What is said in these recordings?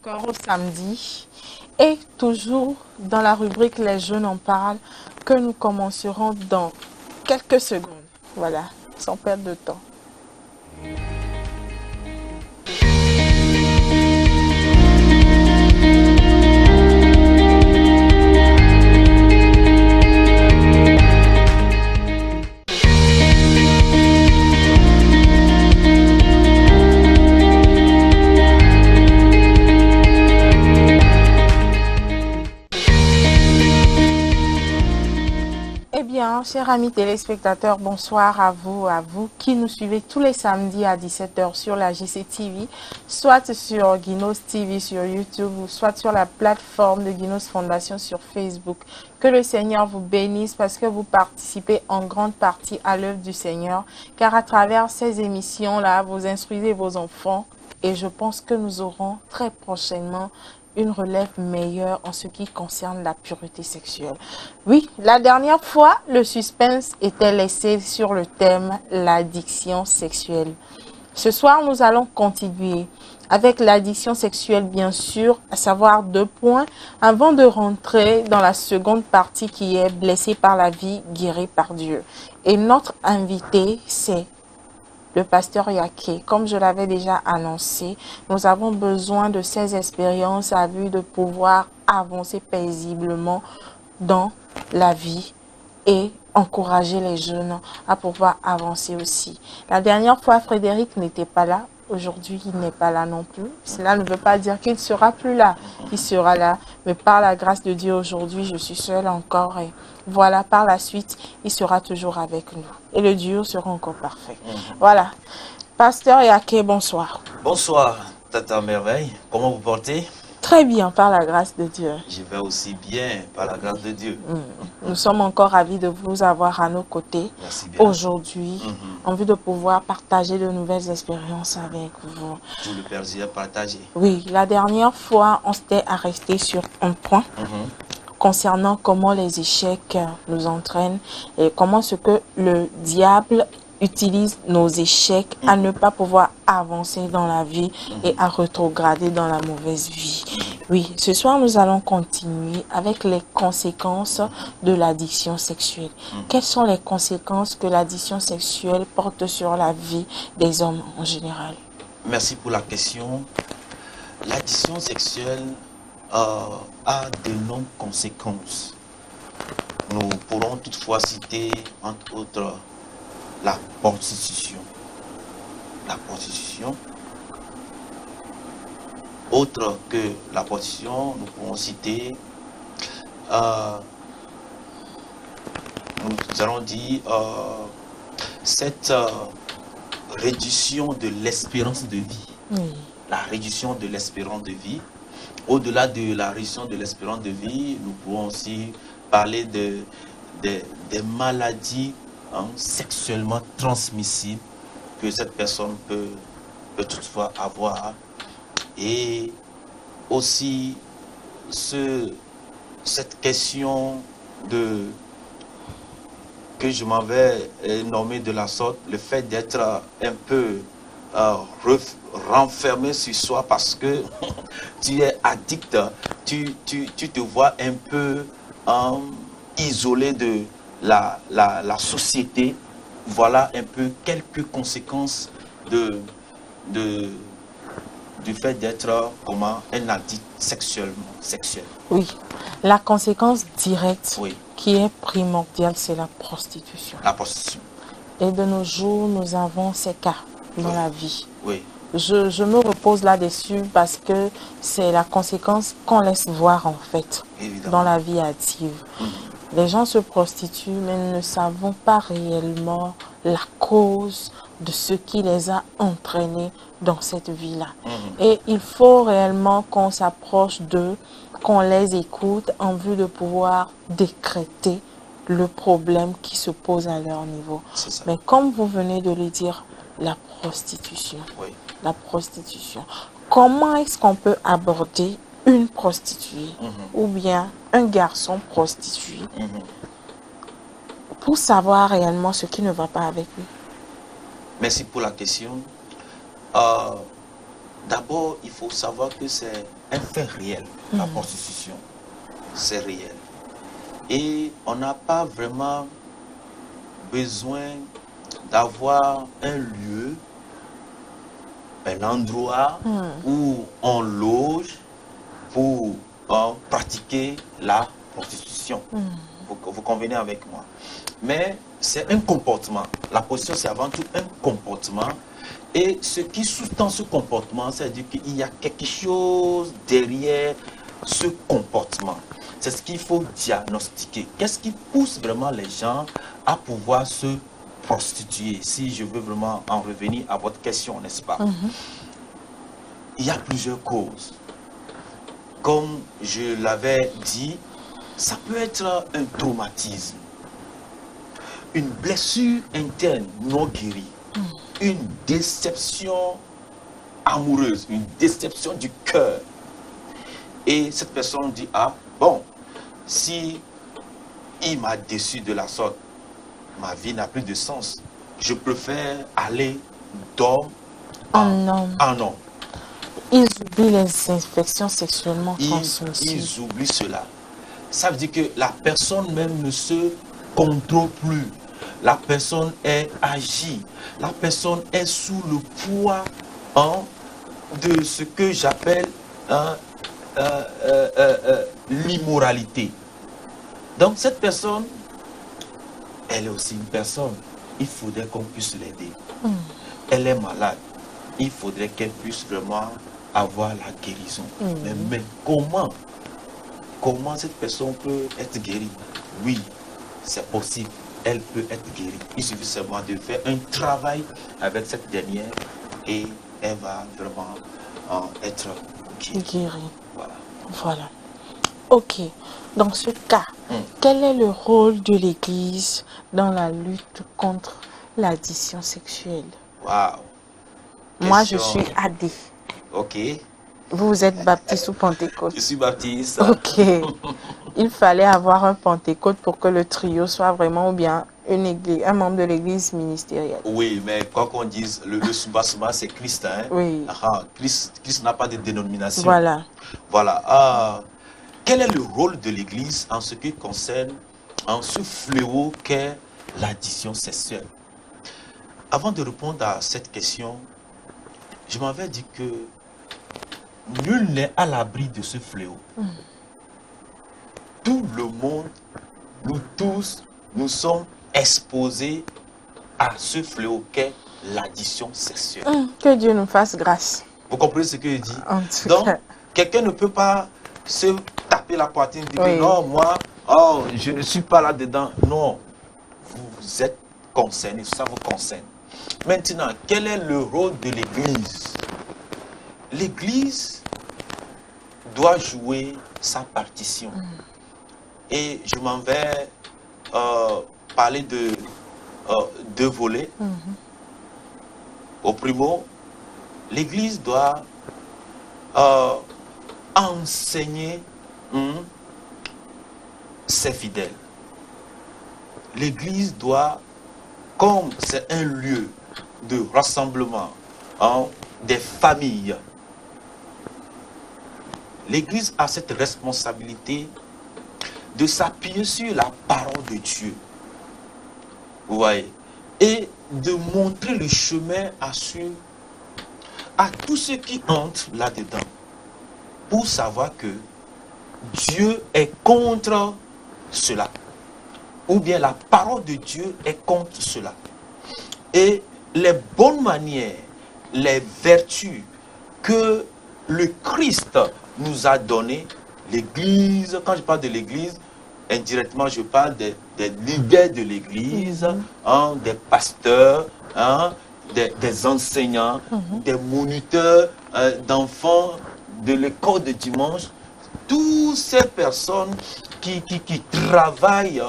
encore au samedi et toujours dans la rubrique Les jeunes en parlent que nous commencerons dans quelques secondes. Voilà, sans perdre de temps. Chers amis téléspectateurs, bonsoir à vous qui nous suivez tous les samedis à 17 h sur la GCTV, soit sur Guinos TV sur YouTube ou soit sur la plateforme de Guinos Fondation sur Facebook. Que le Seigneur vous bénisse parce que vous participez en grande partie à l'œuvre du Seigneur, car à travers ces émissions-là, vous instruisez vos enfants et je pense que nous aurons très prochainement une relève meilleure en ce qui concerne la pureté sexuelle. Oui, la dernière fois, le suspense était laissé sur le thème l'addiction sexuelle. Ce soir, nous allons continuer avec l'addiction sexuelle, bien sûr, à savoir 2 points, avant de rentrer dans la seconde partie qui est blessée par la vie, guérie par Dieu. Et notre invité, c'est le pasteur Yaké. Comme je l'avais déjà annoncé, nous avons besoin de ces expériences à vue de pouvoir avancer paisiblement dans la vie et encourager les jeunes à pouvoir avancer aussi. La dernière fois, Frédéric n'était pas là. Aujourd'hui, il n'est pas là non plus. Cela ne veut pas dire qu'il ne sera plus là. Il sera là. Mais par la grâce de Dieu, aujourd'hui, je suis seule encore. Et voilà, par la suite, il sera toujours avec nous. Et le duo sera encore parfait. Voilà. Pasteur Yaké, bonsoir. Bonsoir, Tata Merveille. Comment vous portez? Très bien, par la grâce de Dieu. Je vais aussi bien, par la grâce de Dieu. Nous sommes encore ravis de vous avoir à nos côtés aujourd'hui, en vue de pouvoir partager de nouvelles expériences avec vous. Tout le plaisir partagé. Oui, la dernière fois, on s'était arrêté sur un point concernant comment les échecs nous entraînent et comment ce que le diable utilise nos échecs à ne pas pouvoir avancer dans la vie et à rétrograder dans la mauvaise vie. Oui, ce soir, nous allons continuer avec les conséquences de l'addiction sexuelle. Quelles sont les conséquences que l'addiction sexuelle porte sur la vie des hommes en général? Merci pour la question. L'addiction sexuelle a de longues conséquences. Nous pourrons toutefois citer, entre autres, la prostitution. La prostitution. Autre que la prostitution, nous pourrons citer, nous allons dire, cette réduction de l'espérance de vie. La réduction de l'espérance de vie. Au-delà de la réduction de l'espérance de vie, nous pourrons aussi parler des maladies sexuellement transmissibles que cette personne peut toutefois avoir. Et aussi cette question que je m'avais nommé de la sorte, le fait d'être un peu renfermé sur soi parce que tu es addict, tu te vois un peu isolé de la société. Voilà un peu quelques conséquences du fait d'être un addict sexuel. Oui, la conséquence directe qui est primordiale, c'est la prostitution. La prostitution. Et de nos jours, nous avons ces cas dans la vie. Oui. Je me repose là-dessus parce que c'est la conséquence qu'on laisse voir en fait dans la vie active. Les gens se prostituent, mais nous ne savons pas réellement la cause de ce qui les a entraînés dans cette vie-là. Et il faut réellement qu'on s'approche d'eux, qu'on les écoute en vue de pouvoir décréter le problème qui se pose à leur niveau. Mais comme vous venez de le dire, la prostitution. La prostitution. Comment est-ce qu'on peut aborder une prostituée ou bien un garçon prostitué pour savoir réellement ce qui ne va pas avec lui? Merci pour la question. D'abord, il faut savoir que c'est un fait réel. La prostitution, c'est réel. Et on n'a pas vraiment besoin d'avoir un lieu, un endroit où on loge pour pratiquer la prostitution. Vous convenez avec moi. Mais c'est un comportement. La prostitution, c'est avant tout un comportement. Et ce qui sous-tend ce comportement, c'est-à-dire qu'il y a quelque chose derrière ce comportement. C'est ce qu'il faut diagnostiquer. Qu'est-ce qui pousse vraiment les gens à pouvoir se prostituer? Si je veux vraiment en revenir à votre question, n'est-ce pas? Il y a plusieurs causes. Comme je l'avais dit, ça peut être un traumatisme, une blessure interne non guérie, une déception amoureuse, une déception du cœur. Et cette personne dit, ah bon, si il m'a déçu de la sorte, ma vie n'a plus de sens. Je préfère aller d'homme en homme. Ils oublient les infections sexuellement transmissibles. Ils oublient cela. Ça veut dire que la personne même ne se contrôle plus. La personne est agie. La personne est sous le poids de ce que j'appelle l'immoralité. Donc cette personne, elle est aussi une personne. Il faudrait qu'on puisse l'aider. Elle est malade. Il faudrait qu'elle puisse vraiment avoir la guérison. Mais comment cette personne peut être guérie? Oui, c'est possible. Elle peut être guérie. Il suffit seulement de faire un travail avec cette dernière et elle va vraiment être guérie. Voilà. Ok. Dans ce cas, quel est le rôle de l'Église dans la lutte contre l'addiction sexuelle? Waouh. Moi, je suis AD. Ok. Vous êtes baptiste ou pentecôte? Je suis baptiste. Ok. Il fallait avoir un pentecôte pour que le trio soit vraiment, ou bien une église, un membre de l'église ministérielle. Oui, mais quoi qu'on dise, le soubassement, c'est Christ. Hein? Oui. Christ n'a pas de dénomination. Voilà. Voilà. Quel est le rôle de l'église en ce qui concerne ce fléau qu'est l'addiction sexuelle? Avant de répondre à cette question, je m'avais dit que nul n'est à l'abri de ce fléau. Tout le monde, nous tous, nous sommes exposés à ce fléau qu'est l'addiction sexuelle. Que Dieu nous fasse grâce. Vous comprenez ce que je dis? Donc, quelqu'un ne peut pas se taper la poitrine et dire non, moi, je ne suis pas là-dedans. Non, vous êtes concerné, ça vous concerne. Maintenant, quel est le rôle de l'Église? L'Église doit jouer sa partition. Et je m'en vais parler de deux volets. Au primo, l'Église doit enseigner ses fidèles. L'Église doit, comme c'est un lieu de rassemblement des familles, l'Église a cette responsabilité de s'appuyer sur la parole de Dieu. Vous voyez? Et de montrer le chemin à suivre à tous ceux qui entrent là-dedans. Pour savoir que Dieu est contre cela. Ou bien la parole de Dieu est contre cela. Et les bonnes manières, les vertus que le Christ nous a données, l'Église, quand je parle de l'Église, indirectement je parle des leaders de l'Église, des pasteurs, des enseignants, des moniteurs d'enfants de l'école de dimanche, toutes ces personnes qui travaillent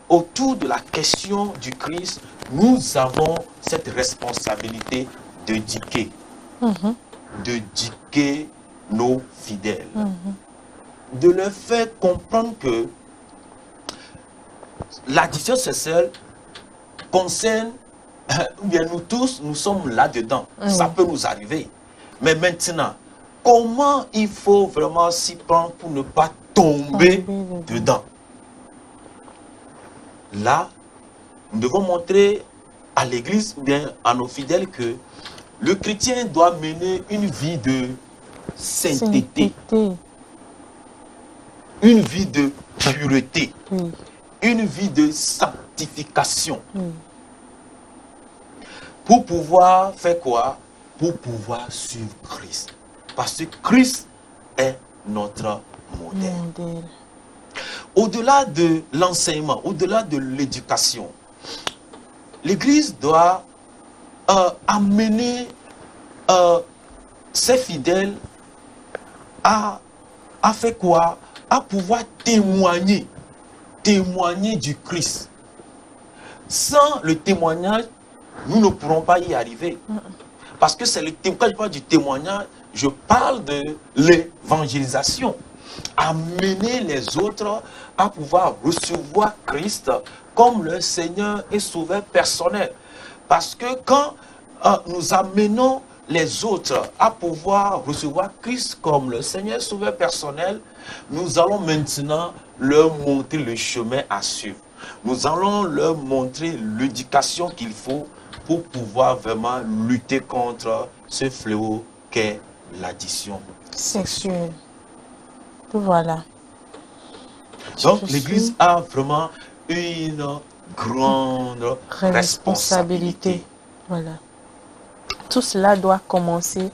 autour de la question du Christ, nous avons cette responsabilité d'éduquer, d'éduquer nos fidèles, de leur faire comprendre que l'addiction sexuelle concerne, ou bien nous tous, nous sommes là-dedans. Ça peut nous arriver. Mais maintenant, comment il faut vraiment s'y prendre pour ne pas tomber dedans. Là, nous devons montrer à l'Église, bien à nos fidèles, que le chrétien doit mener une vie de sainteté, une vie de pureté, une vie de sanctification. Pour pouvoir faire quoi? Pour pouvoir suivre Christ. Parce que Christ est notre modèle. Au-delà de l'enseignement, au-delà de l'éducation, l'Église doit amener ses fidèles à faire quoi? À pouvoir témoigner du Christ. Sans le témoignage, nous ne pourrons pas y arriver. Parce que c'est quand je parle du témoignage, je parle de l'évangélisation. Amener les autres à pouvoir recevoir Christ comme le Seigneur et Sauveur personnel. Parce que quand nous amenons les autres à pouvoir recevoir Christ comme le Seigneur et Sauveur personnel, nous allons maintenant leur montrer le chemin à suivre. Nous allons leur montrer l'éducation qu'il faut pour pouvoir vraiment lutter contre ce fléau qu'est l'addiction sexuelle. Voilà. Donc l'Église a vraiment une grande responsabilité. Voilà. Tout cela doit commencer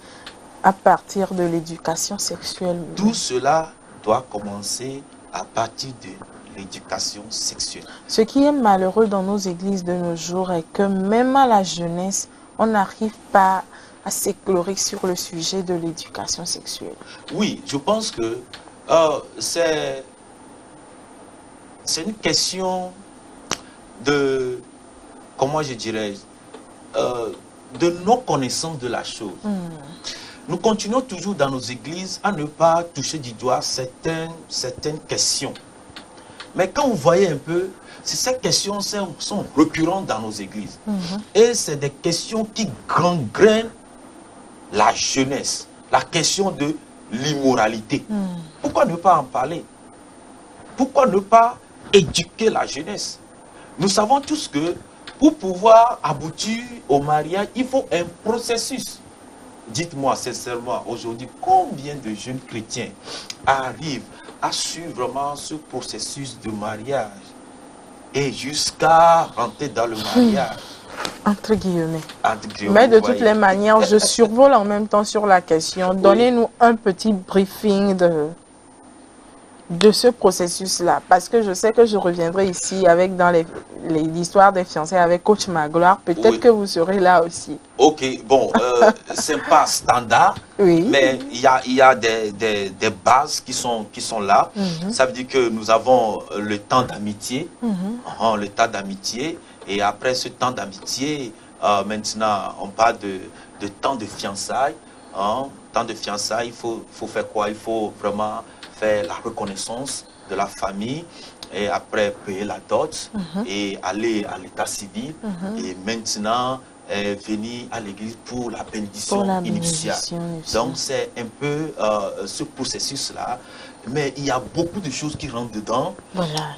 à partir de l'éducation sexuelle. Tout cela doit commencer à partir de l'éducation sexuelle. Ce qui est malheureux dans nos églises de nos jours est que même à la jeunesse, on n'arrive pas à s'éclairer sur le sujet de l'éducation sexuelle. Oui, je pense que c'est une question de, comment je dirais, de nos connaissances de la chose. Nous continuons toujours dans nos églises à ne pas toucher du doigt certaines questions. Mais quand vous voyez un peu, ces questions sont récurrentes dans nos églises. Et c'est des questions qui gangrènent la jeunesse. La question de l'immoralité. Pourquoi ne pas en parler? Pourquoi ne pas éduquer la jeunesse? Nous savons tous que pour pouvoir aboutir au mariage, il faut un processus. Dites-moi sincèrement, aujourd'hui, combien de jeunes chrétiens arrivent à suivre vraiment ce processus de mariage et jusqu'à rentrer dans le mariage? Entre guillemets. Mais de toutes les manières, je survole en même temps sur la question. Donnez-nous un petit briefing de ce processus-là. Parce que je sais que je reviendrai ici avec dans l'histoire des fiancés avec Coach Magloire. Peut-être que vous serez là aussi. Ok, bon, c'est pas standard, mais il y a des bases qui sont là. Ça veut dire que nous avons le temps d'amitié, le temps d'amitié. Et après ce temps d'amitié, maintenant, on parle de temps de fiançailles. Temps de fiançailles, il faut faire quoi? Il faut vraiment faire la reconnaissance de la famille et après payer la dot et aller à l'état civil. Et maintenant, venir à l'église pour la bénédiction initiale. Donc, c'est un peu ce processus-là. Mais il y a beaucoup de choses qui rentrent dedans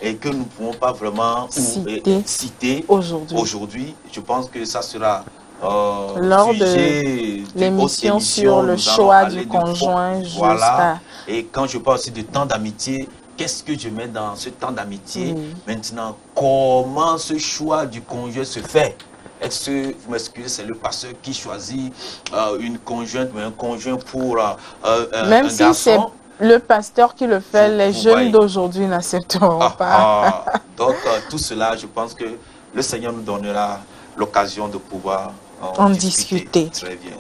et que nous ne pouvons pas vraiment citer aujourd'hui. Je pense que ça sera lors de l'émission sur le choix du conjoint. Voilà. Et quand je parle aussi de temps d'amitié, qu'est-ce que je mets dans ce temps d'amitié? Maintenant, comment ce choix du conjoint se fait? Est-ce que, vous m'excusez, c'est le pasteur qui choisit une conjointe ou un conjoint pour même un si garçon? Le pasteur qui le fait, les jeunes d'aujourd'hui n'accepteront pas. Donc, tout cela, je pense que le Seigneur nous donnera l'occasion de pouvoir en discuter. Très bien.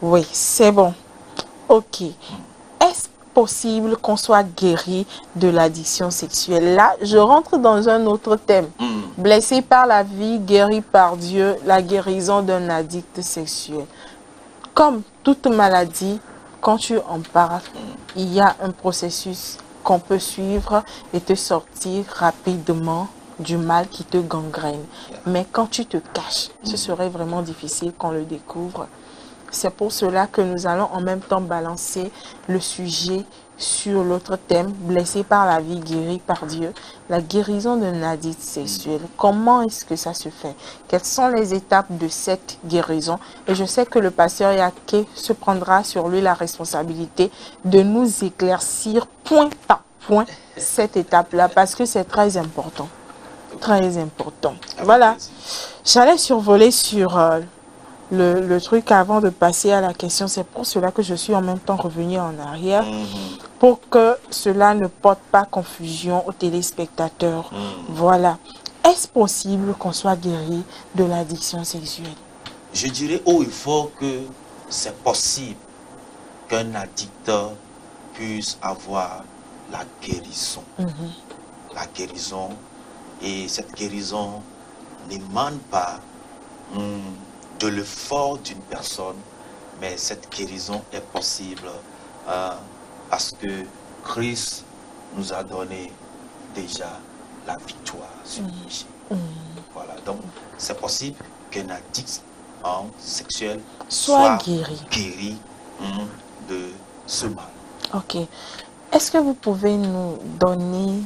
Oui, c'est bon. Ok. Est-ce possible qu'on soit guéri de l'addiction sexuelle? Là, je rentre dans un autre thème. Blessé par la vie, guéri par Dieu, la guérison d'un addict sexuel. Comme toute maladie, quand tu en parles, il y a un processus qu'on peut suivre et te sortir rapidement du mal qui te gangrène. Mais quand tu te caches, ce serait vraiment difficile qu'on le découvre. C'est pour cela que nous allons en même temps balancer le sujet sur l'autre thème, blessé par la vie, guéri par Dieu, la guérison d'un addict sexuel. Comment est-ce que ça se fait? Quelles sont les étapes de cette guérison? Et je sais que le pasteur Yaké se prendra sur lui la responsabilité de nous éclaircir point par point cette étape-là, parce que c'est très important. Très important. Voilà. J'allais survoler sur le truc avant de passer à la question. C'est pour cela que je suis en même temps revenu en arrière, pour que cela ne porte pas confusion aux téléspectateurs. Voilà. Est-ce possible qu'on soit guéri de l'addiction sexuelle? Je dirais haut et fort que c'est possible qu'un addict puisse avoir la guérison. La guérison, et cette guérison n'émane pas de l'effort d'une personne, mais cette guérison est possible parce que Christ nous a donné déjà la victoire sur le péché. Voilà, donc c'est possible qu'un addict sexuel soit guéri de ce mal. Ok. Est-ce que vous pouvez nous donner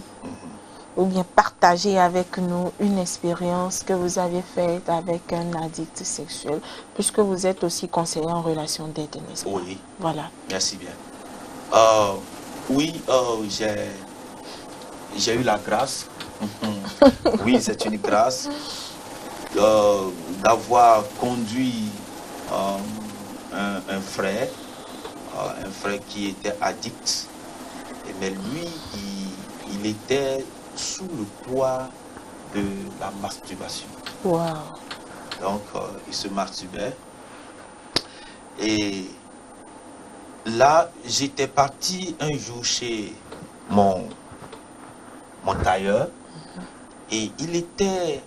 ou bien partager avec nous une expérience que vous avez faite avec un addict sexuel, puisque vous êtes aussi conseiller en relation d'aide, n'est-ce pas? Oui. Voilà. Merci bien. Oui, j'ai eu la grâce. Oui, c'est une grâce d'avoir conduit un frère qui était addict. Mais lui, il était sous le poids de la masturbation. Wow. Donc, il se masturbait. Et là, j'étais parti un jour chez mon tailleur. Et il était...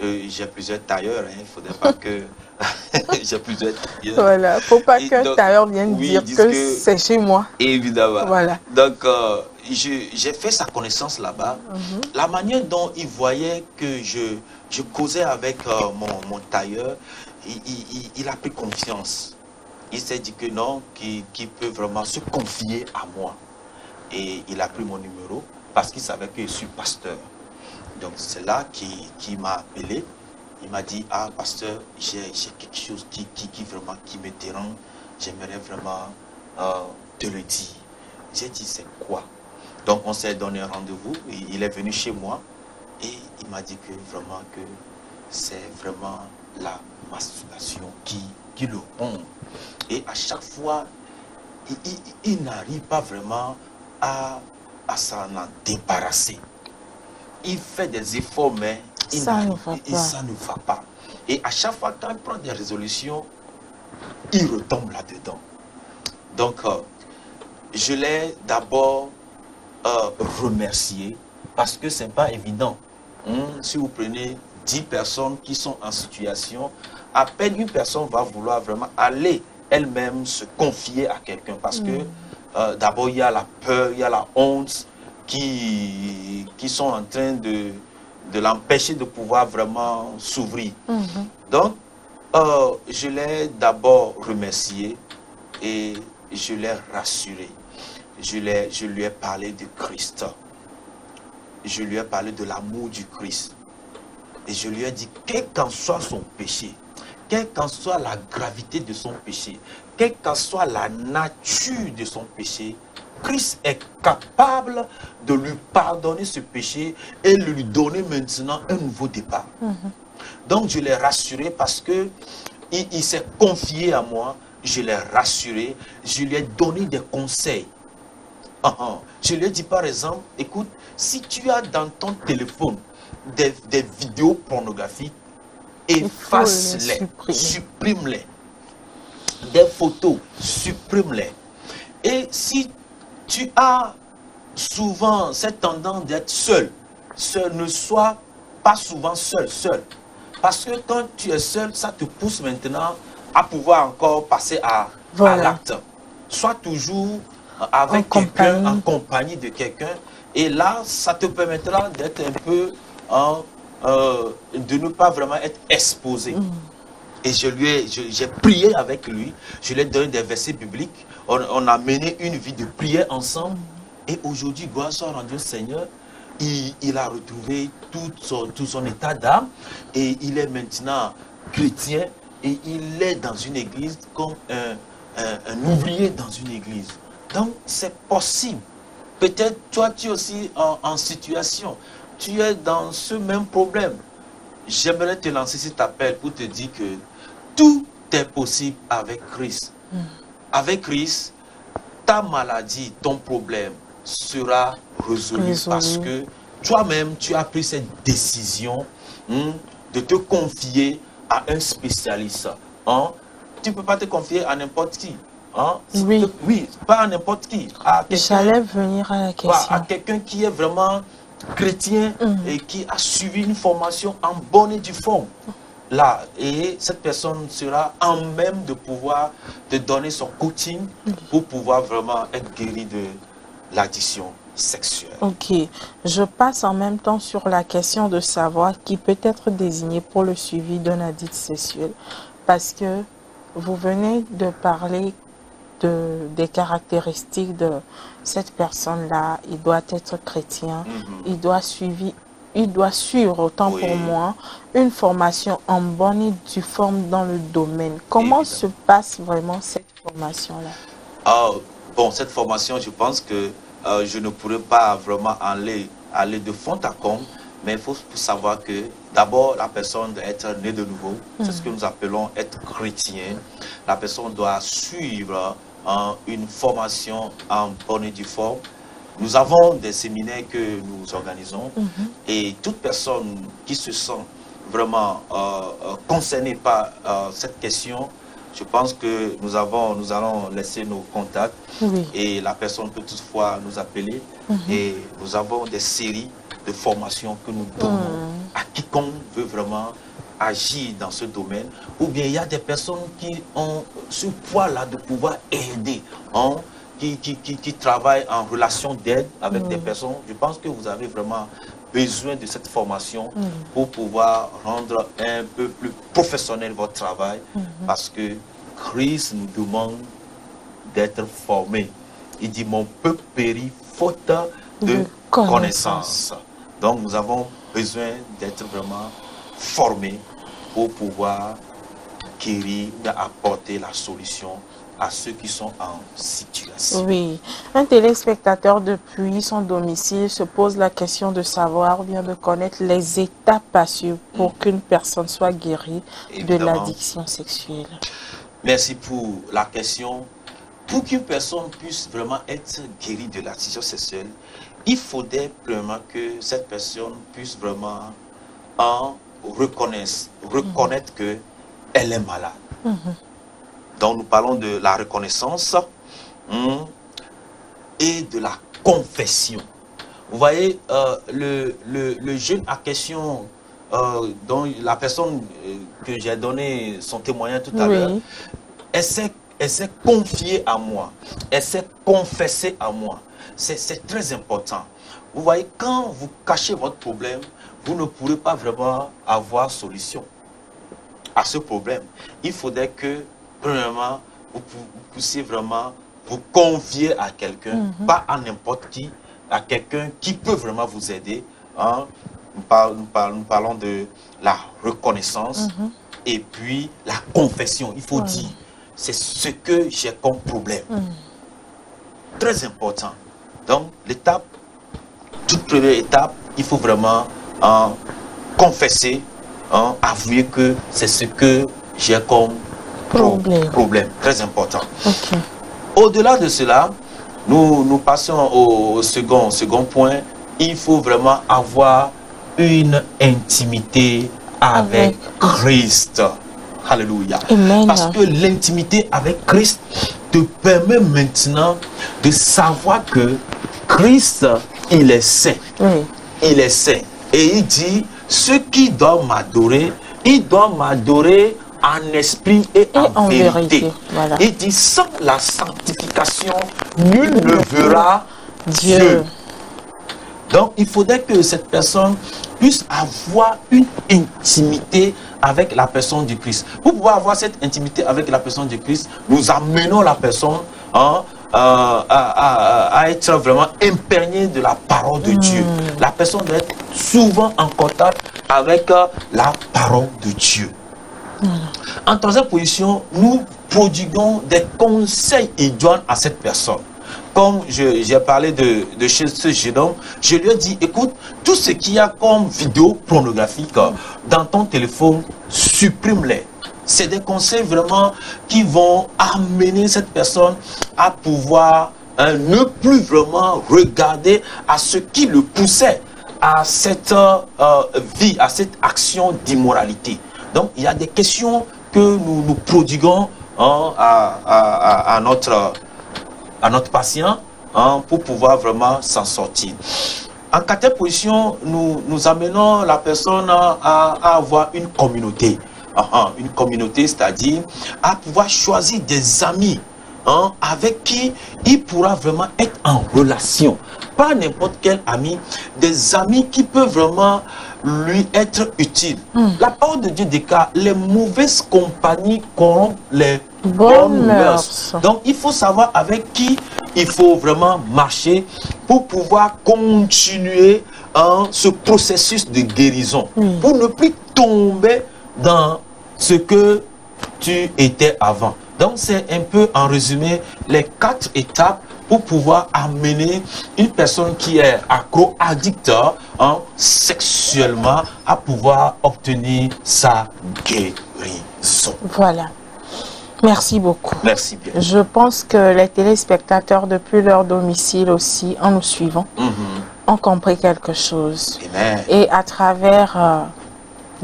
j'ai plusieurs tailleurs, il ne faudrait pas que... j'ai plusieurs tailleurs. Voilà, il ne faut pas qu'un tailleur vienne dire que c'est chez moi. Évidemment. Voilà. Donc, j'ai fait sa connaissance là-bas. La manière dont il voyait que je causais avec mon tailleur, il a pris confiance. Il s'est dit que non, qu'il peut vraiment se confier à moi. Et il a pris mon numéro parce qu'il savait que je suis pasteur. Donc c'est là qu'il m'a appelé. Il m'a dit, ah pasteur, j'ai quelque chose qui vraiment qui me dérange. J'aimerais vraiment te le dire. J'ai dit, c'est quoi? Donc on s'est donné un rendez-vous. Il est venu chez moi et il m'a dit que vraiment que c'est vraiment la masturbation qui le ronge. Et à chaque fois, il n'arrive pas vraiment à s'en débarrasser. Il fait des efforts, mais ça ne va pas. Et à chaque fois, quand il prend des résolutions, il retombe là-dedans. Donc, je l'ai d'abord remercié parce que ce n'est pas évident. Si vous prenez 10 personnes qui sont en situation, à peine une personne va vouloir vraiment aller elle-même se confier à quelqu'un parce que d'abord il y a la peur, il y a la honte qui sont en train de l'empêcher de pouvoir vraiment s'ouvrir. Donc, je l'ai d'abord remercié et je l'ai rassuré. Je lui ai parlé de Christ. Je lui ai parlé de l'amour du Christ. Et je lui ai dit, quel qu'en soit son péché, quelle qu'en soit la gravité de son péché, quelle qu'en soit la nature de son péché, Christ est capable de lui pardonner ce péché et de lui donner maintenant un nouveau départ. Donc je l'ai rassuré parce que il s'est confié à moi, je l'ai rassuré, je lui ai donné des conseils. Je lui ai dit par exemple, écoute, si tu as dans ton téléphone des vidéos pornographiques, efface-les, supprime-les. Des photos, supprime-les. Et si tu as souvent cette tendance d'être seul, ne sois pas souvent seul. Parce que quand tu es seul, ça te pousse maintenant à pouvoir encore passer à l'acte. Sois toujours avec quelqu'un, en compagnie de quelqu'un. Et là, ça te permettra d'être un peu, de ne pas vraiment être exposé. Et j'ai prié avec lui. Je lui ai donné des versets bibliques. On a mené une vie de prière ensemble. Et aujourd'hui, gloire soit rendue au Seigneur. Il a retrouvé tout son état d'âme. Et il est maintenant chrétien. Et il est dans une église comme un ouvrier dans une église. Donc, c'est possible. Peut-être toi, tu es aussi en situation. Tu es dans ce même problème. J'aimerais te lancer cet appel pour te dire que tout est possible avec Christ. Avec Christ, ta maladie, ton problème sera résolu. Parce que toi-même, tu as pris cette décision de te confier à un spécialiste. Tu ne peux pas te confier à n'importe qui. Oui, pas à n'importe qui. J'allais venir à la question. À quelqu'un qui est vraiment chrétien et qui a suivi une formation en bonne et due forme. Là, et cette personne sera en même de pouvoir te donner son coaching pour pouvoir vraiment être guéri de l'addiction sexuelle. Ok, je passe en même temps sur la question de savoir qui peut être désigné pour le suivi d'un addict sexuel. Parce que vous venez de parler des caractéristiques de cette personne-là. Il doit être chrétien, il doit suivre, autant pour moi, une formation en bonne et due forme dans le domaine. Comment se passe vraiment cette formation-là? Bon, cette formation, je pense que je ne pourrais pas vraiment aller de fond à comble, mais il faut savoir que d'abord, la personne doit être née de nouveau. C'est ce que nous appelons être chrétien. La personne doit suivre une formation en bonne et due forme. Nous avons des séminaires que nous organisons et toute personne qui se sent vraiment concernée par cette question, je pense que nous allons laisser nos contacts et la personne peut toutefois nous appeler et nous avons des séries de formations que nous donnons à quiconque veut vraiment agir dans ce domaine, ou bien il y a des personnes qui ont ce poids-là de pouvoir aider, qui travaillent en relation d'aide avec des personnes. Je pense que vous avez vraiment besoin de cette formation pour pouvoir rendre un peu plus professionnel votre travail, parce que Christ nous demande d'être formés. Il dit, mon peuple périt faute de connaissance. Donc nous avons besoin d'être vraiment formés pour pouvoir guérir, apporter la solution à ceux qui sont en situation. Oui, un téléspectateur depuis son domicile se pose la question de savoir ou bien de connaître les étapes à suivre pour qu'une personne soit guérie de l'addiction sexuelle. Merci pour la question. Pour qu'une personne puisse vraiment être guérie de l'addiction sexuelle, il faudrait vraiment que cette personne puisse vraiment reconnaître qu'elle est malade. Donc nous parlons de la reconnaissance et de la confession. Vous voyez, le jeune à question, dont la personne que j'ai donné son témoignage tout à l'heure, elle s'est confiée à moi, elle s'est confessée à moi. C'est très important. Vous voyez, quand vous cachez votre problème, vous ne pourrez pas vraiment avoir solution à ce problème. Il faudrait que, premièrement, vous puissiez vraiment vous confier à quelqu'un, pas à n'importe qui, à quelqu'un qui peut vraiment vous aider. Nous parlons de la reconnaissance et puis la confession. Il faut dire, c'est ce que j'ai comme problème. Très important. Donc, toute première étape, il faut vraiment confesser, avouer que c'est ce que j'ai comme problème. Très important. Au-delà de cela, nous passons au second point. Il faut vraiment avoir une intimité avec Christ. Alléluia. Parce que l'intimité avec Christ te permet maintenant de savoir que Christ, il est saint. Il est saint. Et il dit, ceux qui doivent m'adorer, ils doivent m'adorer en esprit et en vérité. Voilà. Il dit, sans la sanctification, nul ne verra Dieu. Donc, il faudrait que cette personne puisse avoir une intimité avec la personne du Christ. Pour pouvoir avoir cette intimité avec la personne du Christ, nous amenons la personne à être vraiment imprégnée de la parole de Dieu. La personne doit être souvent en contact avec la parole de Dieu. En troisième position, nous prodiguons des conseils idoines à cette personne. Comme j'ai parlé de chez ce jeune homme, je lui ai dit, écoute, tout ce qu'il y a comme vidéo pornographique dans ton téléphone, supprime-les. C'est des conseils vraiment qui vont amener cette personne à pouvoir ne plus vraiment regarder à ce qui le poussait à cette vie, à cette action d'immoralité. Donc, il y a des questions que nous prodiguons à notre patient pour pouvoir vraiment s'en sortir. En quatrième position, nous amenons la personne à avoir une communauté. Une communauté, c'est-à-dire à pouvoir choisir des amis avec qui il pourra vraiment être en relation. Pas n'importe quel ami, des amis qui peuvent vraiment lui être utiles. La parole de Dieu déclare, les mauvaises compagnies corrompent les bonnes mœurs. Donc il faut savoir avec qui il faut vraiment marcher pour pouvoir continuer ce processus de guérison, pour ne plus tomber dans ce que tu étais avant. Donc c'est un peu en résumé les 4 étapes pour pouvoir amener une personne qui est accro-addict sexuellement à pouvoir obtenir sa guérison. Voilà. Merci beaucoup. Merci bien. Je pense que les téléspectateurs depuis leur domicile aussi, en nous suivant, ont compris quelque chose. Amen. Et à travers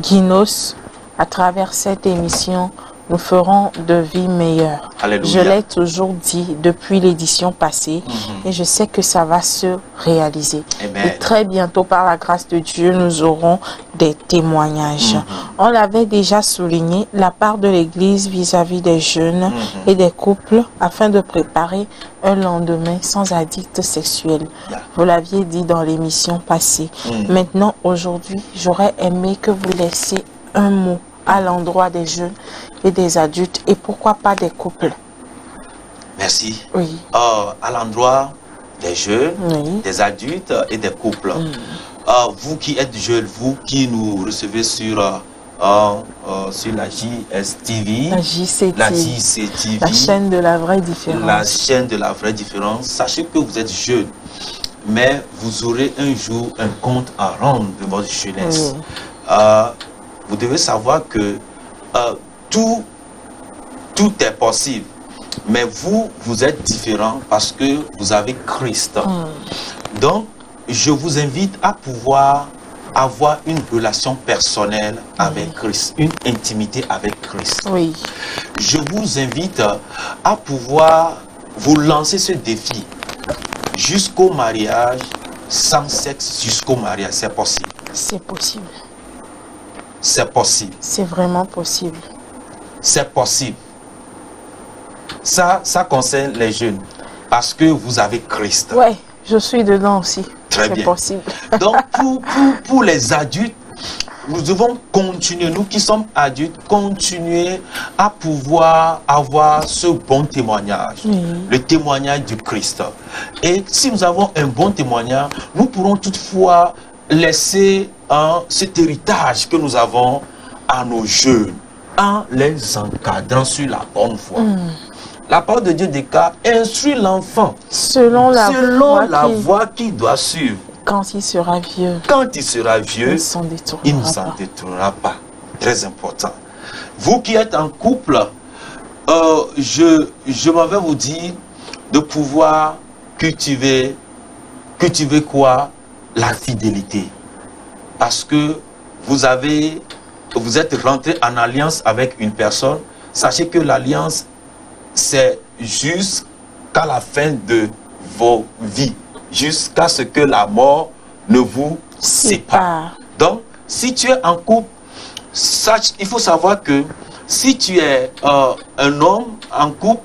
Ginos, à travers cette émission, nous ferons de vie meilleure. Alléluia. Je l'ai toujours dit depuis l'édition passée et je sais que ça va se réaliser. Amen. Et très bientôt, par la grâce de Dieu, nous aurons des témoignages. On l'avait déjà souligné, la part de l'Église vis-à-vis des jeunes et des couples afin de préparer un lendemain sans addict sexuel. Vous l'aviez dit dans l'émission passée. Maintenant, aujourd'hui, j'aurais aimé que vous laissiez un mot à l'endroit des jeunes et des adultes et pourquoi pas des couples. Merci. Oui. À l'endroit des jeunes, Oui. des adultes et des couples. Vous qui êtes jeunes, vous qui nous recevez sur la JSTV, la JCTV, la chaîne de la vraie différence. La chaîne de la vraie différence. Sachez que vous êtes jeunes, mais vous aurez un jour un compte à rendre de votre jeunesse. Vous devez savoir que tout est possible. Mais vous êtes différent parce que vous avez Christ. Donc, je vous invite à pouvoir avoir une relation personnelle avec Christ, une intimité avec Christ. Oui. Je vous invite à pouvoir vous lancer ce défi jusqu'au mariage, sans sexe jusqu'au mariage. C'est possible. C'est possible. C'est possible. C'est vraiment possible. C'est possible. Ça concerne les jeunes. Parce que vous avez Christ. Ouais, je suis dedans aussi. Très bien. C'est possible. Donc, pour les adultes, nous devons continuer, nous qui sommes adultes, continuer à pouvoir avoir ce bon témoignage. Le témoignage du Christ. Et si nous avons un bon témoignage, nous pourrons toutefois laisser cet héritage que nous avons à nos jeunes en les encadrant sur la bonne voie. La parole de Dieu déclare, instruit l'enfant selon la voie qu'il doit suivre. Quand il sera vieux, il ne s'en détournera pas. Très important. Vous qui êtes en couple, je m'en vais vous dire de pouvoir cultiver quoi? La fidélité. Parce que vous êtes rentré en alliance avec une personne. Sachez que l'alliance, c'est jusqu'à la fin de vos vies, jusqu'à ce que la mort ne vous sépare. Donc, si tu es en couple, il faut savoir que si tu es un homme en couple,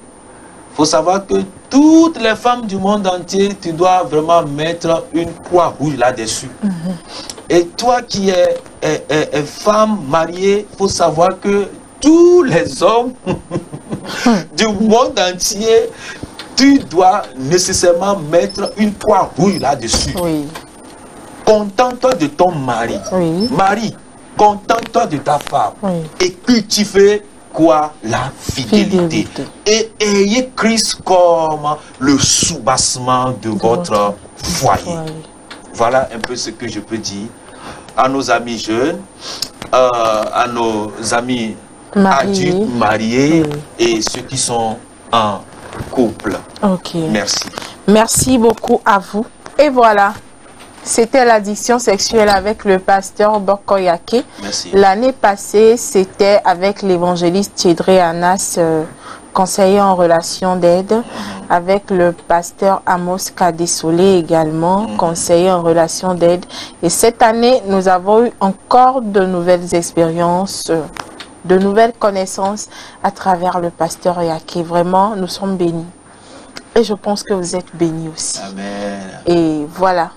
Il faut savoir que toutes les femmes du monde entier, tu dois vraiment mettre une croix rouge là-dessus. Et toi qui es femme mariée, il faut savoir que tous les hommes du monde entier, tu dois nécessairement mettre une croix rouge là-dessus. Oui. Contente-toi de ton mari. Oui. Mari, contente-toi de ta femme. Oui. Et cultivez quoi? La fidélité. Et ayez Christ comme le soubassement de votre foyer. Voilà un peu ce que je peux dire à nos amis jeunes, à nos amis adultes, mariés et ceux qui sont en couple. Ok. Merci. Merci beaucoup à vous. Et voilà, c'était l'addiction sexuelle avec le pasteur Bokoyake. Merci. L'année passée, c'était avec l'évangéliste Tchédré Anas, conseiller en relation d'aide, avec le pasteur Amos Kadesolé également, conseiller en relation d'aide. Et cette année, nous avons eu encore de nouvelles expériences, de nouvelles connaissances à travers le pasteur Yake. Vraiment, nous sommes bénis. Et je pense que vous êtes bénis aussi. Amen. Et voilà.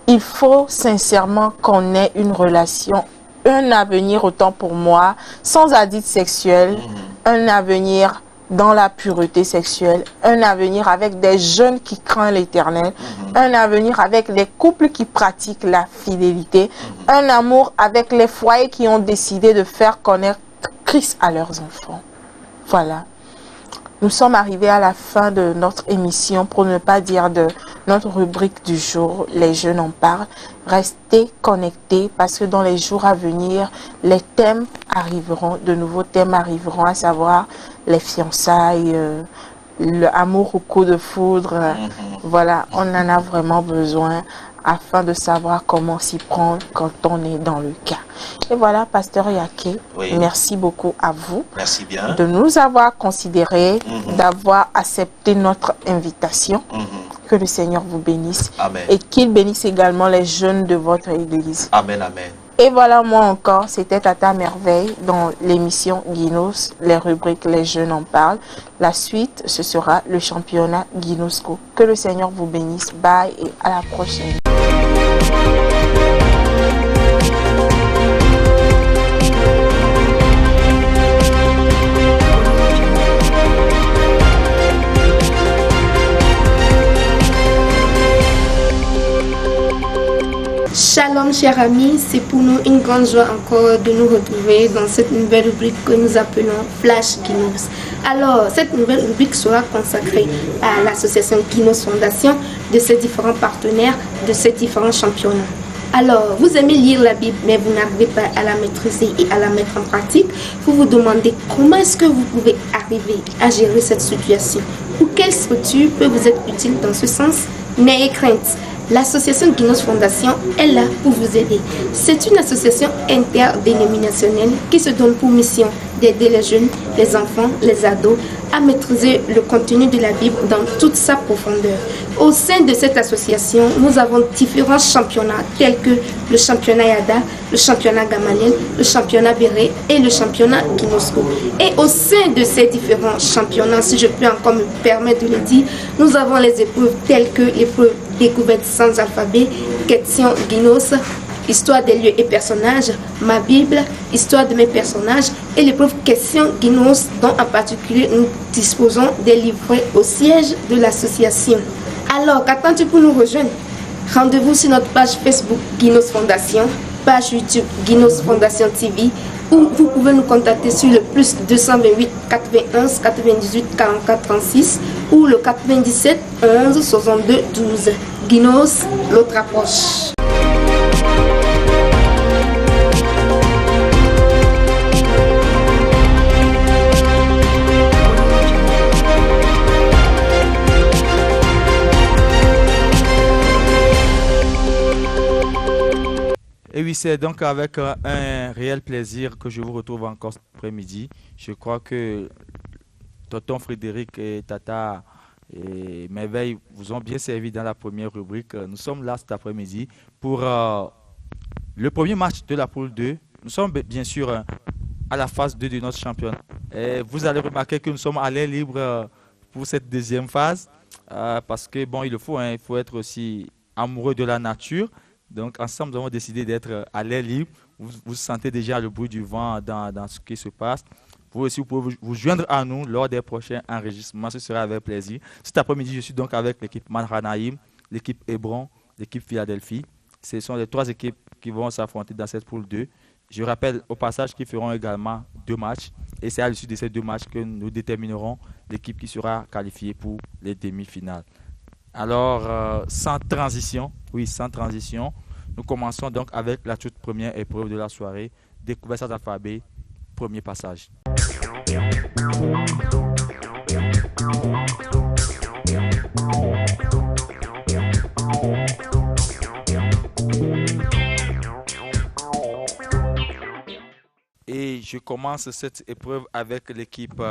Il faut sincèrement qu'on ait une relation, un avenir autant pour moi, sans addict sexuel, un avenir dans la pureté sexuelle, un avenir avec des jeunes qui craignent l'Éternel, un avenir avec les couples qui pratiquent la fidélité, un amour avec les foyers qui ont décidé de faire connaître Christ à leurs enfants. Voilà. Nous sommes arrivés à la fin de notre émission, pour ne pas dire de notre rubrique du jour, les jeunes en parlent. Restez connectés parce que dans les jours à venir, les thèmes arriveront, de nouveaux thèmes arriveront, à savoir les fiançailles, l'amour au coup de foudre. Voilà, on en a vraiment besoin afin de savoir comment s'y prendre quand on est dans le cas. Et voilà, pasteur Yake, merci beaucoup à vous. Merci bien. De nous avoir considérés, d'avoir accepté notre invitation. Que le Seigneur vous bénisse. Amen. Et qu'il bénisse également les jeunes de votre église. Amen, amen. Et voilà, moi encore, c'était Tata Merveille dans l'émission Guinos, les rubriques Les jeunes en parlent. La suite, ce sera le championnat Guinosco. Que le Seigneur vous bénisse. Bye et à la prochaine. Shalom chers amis, c'est pour nous une grande joie encore de nous retrouver dans cette nouvelle rubrique que nous appelons Flash Guinos. Alors, cette nouvelle rubrique sera consacrée à l'association Guinos Fondation, de ses différents partenaires, de ses différents championnats. Alors, vous aimez lire la Bible, mais vous n'arrivez pas à la maîtriser et à la mettre en pratique. Vous vous demandez comment est-ce que vous pouvez arriver à gérer cette situation, ou quelle structure peut vous être utile dans ce sens. N'ayez crainte. L'association Guinos Fondation est là pour vous aider. C'est une association interdénominationnelle qui se donne pour mission d'aider les jeunes, les enfants, les ados à maîtriser le contenu de la Bible dans toute sa profondeur. Au sein de cette association, nous avons différents championnats tels que le championnat Yada, le championnat Gamaliel, le championnat Béré et le championnat Guinosco. Et au sein de ces différents championnats, si je peux encore me permettre de le dire, nous avons les épreuves telles que l'épreuve découverte sans alphabet, question Guinos, histoire des lieux et personnages, ma Bible, histoire de mes personnages et l'épreuve question Guinos, dont en particulier nous disposons des livrets au siège de l'association. Alors, qu'attends-tu pour nous rejoindre? Rendez-vous sur notre page Facebook Guinos Fondation, page YouTube Guinos Fondation TV, ou vous pouvez nous contacter sur le plus 228 91 98 44 36 ou le 97 11 62 12. Guinos, l'autre approche. Et oui, c'est donc avec un réel plaisir que je vous retrouve encore cet après-midi. Je crois que tonton Frédéric et Tata et Merveille vous ont bien servi dans la première rubrique. Nous sommes là cet après-midi pour le premier match de la poule 2. Nous sommes bien sûr à la phase 2 de notre championnat. Et vous allez remarquer que nous sommes à l'air libre pour cette deuxième phase. Parce que, bon, il le faut, hein, il faut être aussi amoureux de la nature. Donc, ensemble, nous avons décidé d'être à l'air libre. Vous sentez déjà le bruit du vent dans ce qui se passe. Vous aussi, vous pouvez vous joindre à nous lors des prochains enregistrements. Ce sera avec plaisir. Cet après-midi, je suis donc avec l'équipe Mahanaïm, l'équipe Hébron, l'équipe Philadelphie. Ce sont les 3 équipes qui vont s'affronter dans cette poule 2. Je rappelle au passage qu'ils feront également 2 matchs. Et c'est à l'issue de ces 2 matchs que nous déterminerons l'équipe qui sera qualifiée pour les demi-finales. Alors, sans transition, nous commençons donc avec la toute première épreuve de la soirée, découverte sans alphabet, premier passage. Et je commence cette épreuve avec l'équipe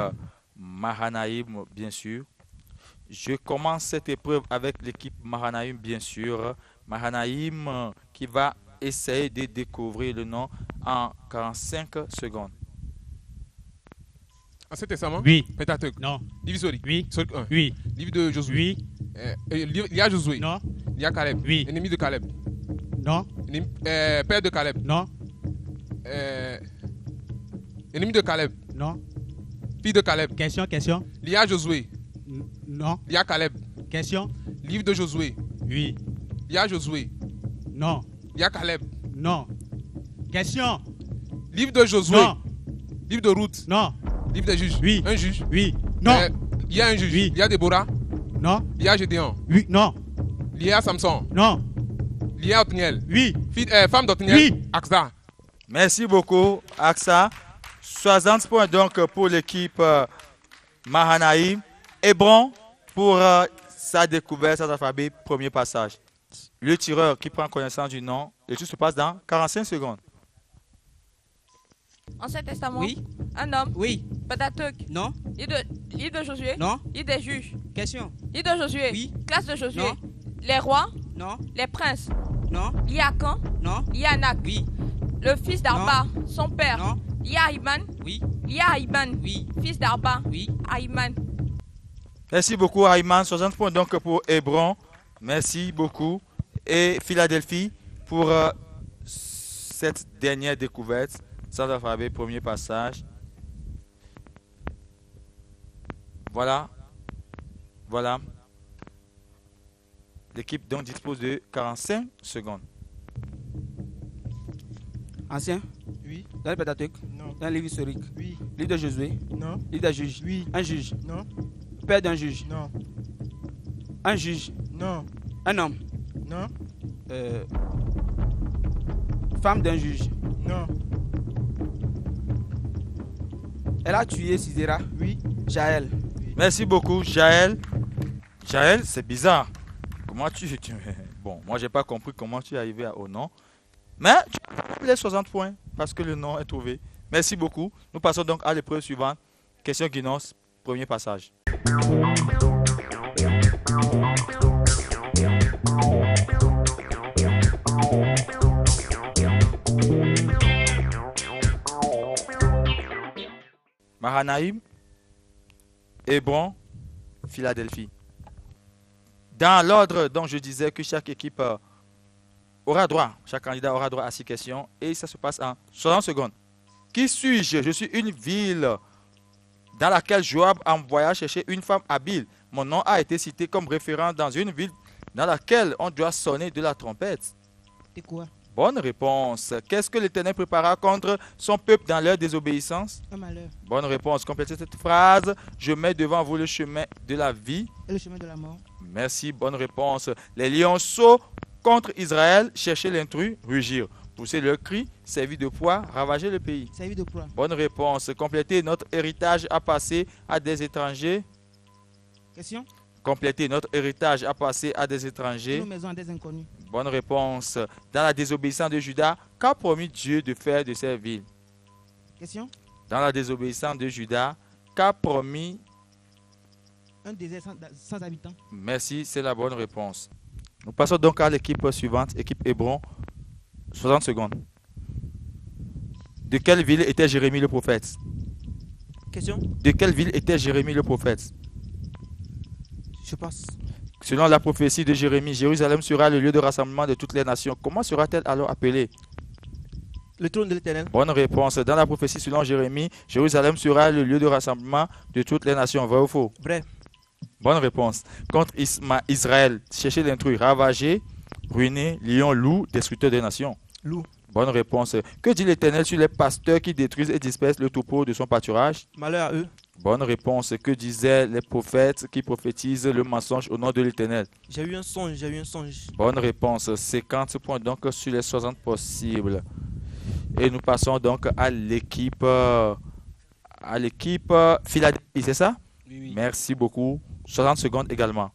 Mahanaïm, bien sûr. Mahanaïm qui va essayer de découvrir le nom en 45 secondes. Ancien Testament? Oui. Pentateuque? Non. Livre historique? Oui. Historique 1? Oui. Livre de Josué? Oui. Il y a Josué? Non. Il y a Caleb? Oui. Ennemi de Caleb? Non. Père de Caleb? Non. Ennemi de Caleb? Non. Fille de Caleb? Question. Il y a Josué? Non. Il y a Caleb? Question. Livre de Josué? Oui. Il y a Josué? Non. Il y a Caleb? Non. Question. Livre de Josué? Non. Livre de Ruth? Non. Livre des juges? Oui. Un juge? Oui. Non. Il y a un juge? Oui. Il y a Déborah? Non. Il y a Gédéon? Oui. Non. Il y a Samson? Non. Il y a Othniel? Oui. Femme d'Othniel? Oui. Aksa? Merci beaucoup, Aksa. 60 points donc pour l'équipe Mahanaïm. Hébron pour sa découverte sans alphabet, premier passage. Le tireur qui prend connaissance du nom, et tout se passe dans 45 secondes. Ancien Testament? Oui. Un homme? Oui. Pentateuque? Non. Livre de Josué? Non. Livre des juges? Question. Livre de Josué? Oui. Classe de Josué? Non. Les rois? Non. Les princes? Non. Liacan? Non. Lianak? Oui. Le fils d'Arba? Son père? Non. Liaïman? Oui. Liaïman? Oui. Fils d'Arba? Oui. Aïman? Merci beaucoup, Ayman. 60 points donc pour Hébron. Merci beaucoup. Et Philadelphie pour cette dernière découverte. Sans alphabet, premier passage. Voilà. L'équipe donc dispose de 45 secondes. Ancien? Oui. Dans le Pentateuque? Non. Dans le livre historique? Oui. Livre de Josué? Non. Livre d'un juge? Oui. Un juge? Non. Père d'un juge? Non. Un juge? Non. Un homme? Non. Femme d'un juge? Non. Elle a tué Sisera? Oui. Jaël? Merci beaucoup, Jaël. Jaël, c'est bizarre. Comment Bon, moi, j'ai pas compris comment tu es arrivé au nom. Mais tu as les 60 points parce que le nom est trouvé. Merci beaucoup. Nous passons donc à l'épreuve suivante. Question Guinos, premier passage. Mahanaïm, Hébron, Philadelphie. Dans l'ordre dont je disais que chaque équipe aura droit, chaque candidat aura droit à 6 questions et ça se passe en 60 secondes. Qui suis-je? Je suis une ville dans laquelle Joab envoya chercher une femme habile. Mon nom a été cité comme référent dans une ville dans laquelle on doit sonner de la trompette. C'est quoi? Bonne réponse. Qu'est-ce que l'Éternel prépara contre son peuple dans leur désobéissance? Un malheur. Bonne réponse. Complétez cette phrase. Je mets devant vous le chemin de la vie. Et le chemin de la mort? Merci. Bonne réponse. Les lionceaux contre Israël cherchaient l'intrus, rugir. Pousser leur cri, servir de poids, ravager le pays. Servi de proie. Bonne réponse. Compléter notre héritage à passer à des étrangers. Question? Compléter notre héritage à passer à des étrangers. Nos maisons à des inconnus. Bonne réponse. Dans la désobéissance de Judas, qu'a promis Dieu de faire de ces villes? Question? Dans la désobéissance de Judas, qu'a promis? Un désert sans habitants. Merci, c'est la bonne réponse. Nous passons donc à l'équipe suivante, équipe Hébron. 60 secondes. De quelle ville était Jérémie le prophète? Question? De quelle ville était Jérémie le prophète? Je passe. Selon la prophétie de Jérémie, Jérusalem sera le lieu de rassemblement de toutes les nations. Comment sera-t-elle alors appelée? Le trône de l'Éternel. Bonne réponse. Dans la prophétie selon Jérémie, Jérusalem sera le lieu de rassemblement de toutes les nations. Vrai ou faux? Vrai. Bonne réponse. Contre Israël, chercher l'intrus, ravager, ruiner, lion, loup, destructeur des nations. Loup. Bonne réponse. Que dit l'Éternel sur les pasteurs qui détruisent et dispersent le troupeau de son pâturage? Malheur à eux. Bonne réponse. Que disaient les prophètes qui prophétisent le mensonge au nom de l'Éternel? J'ai eu un songe, j'ai eu un songe. Bonne réponse. 50 points donc sur les 60 possibles. Et nous passons donc à l'équipe Philadelphie, c'est ça? Oui, oui. Merci beaucoup. 60 secondes également.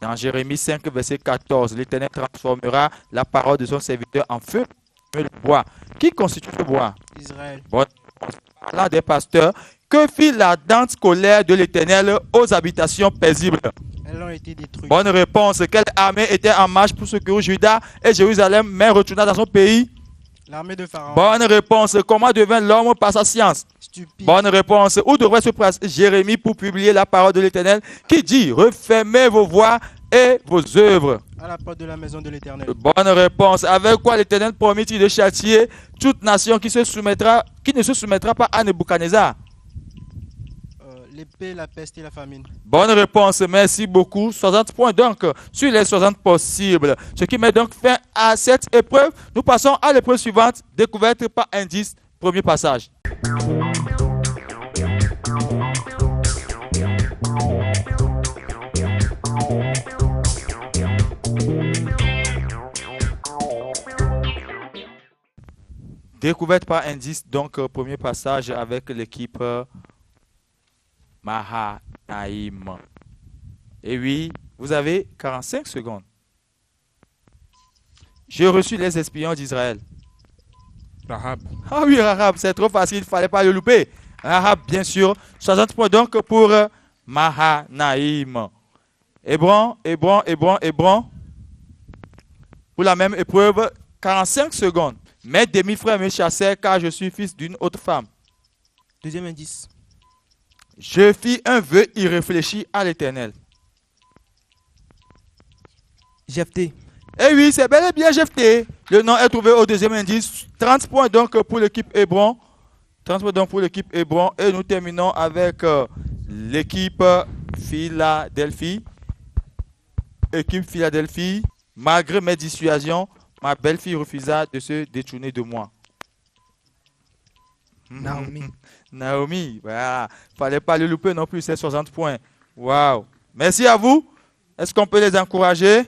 Dans Jérémie 5, verset 14, l'Éternel transformera la parole de son serviteur en feu, le bois. Qui constitue ce bois? Israël. Bon, parlant des pasteurs, que fit la dente colère de l'Éternel aux habitations paisibles? Elles ont été détruites. Bonne réponse. Quelle armée était en marche pour secourir Juda et Jérusalem, mais retourna dans son pays? L'armée de Pharaon. Bonne réponse. Comment devint l'homme par sa science? Stupide. Bonne réponse. Où devrait se placer Jérémie pour publier la parole de l'Éternel qui dit: refermez vos voies et vos œuvres? À la porte de la maison de l'Éternel. Bonne réponse. Avec quoi l'Éternel promit-il de châtier toute nation qui ne se soumettra pas à Nebuchadnezzar? L'épée, la peste et la famine. Bonne réponse, merci beaucoup. 60 points donc sur les 60 possibles. Ce qui met donc fin à cette épreuve. Nous passons à l'épreuve suivante, découverte par indice, premier passage. Découverte par indice, donc premier passage avec l'équipe Mahanaïm. Et oui, vous avez 45 secondes. J'ai reçu les espions d'Israël. Rahab. Ah oui, Rahab, c'est trop facile, il ne fallait pas le louper. Rahab, bien sûr. 60 points donc pour Mahanaïm. Hébron. Pour la même épreuve, 45 secondes. Mes demi-frères me chassèrent car je suis fils d'une autre femme. Deuxième indice. Je fis un vœu irréfléchi à l'Éternel. Jephthé. Eh oui, c'est bel et bien Jephthé. Le nom est trouvé au deuxième indice. 30 points donc pour l'équipe Hébron. 30 points donc pour l'équipe Hébron. Et nous terminons avec l'équipe Philadelphie. Équipe Philadelphie. Malgré mes dissuasions, ma belle-fille refusa de se détourner de moi. Naomi. Naomi, voilà. Fallait pas le louper non plus, c'est 60 points. Waouh. Merci à vous. Est-ce qu'on peut les encourager?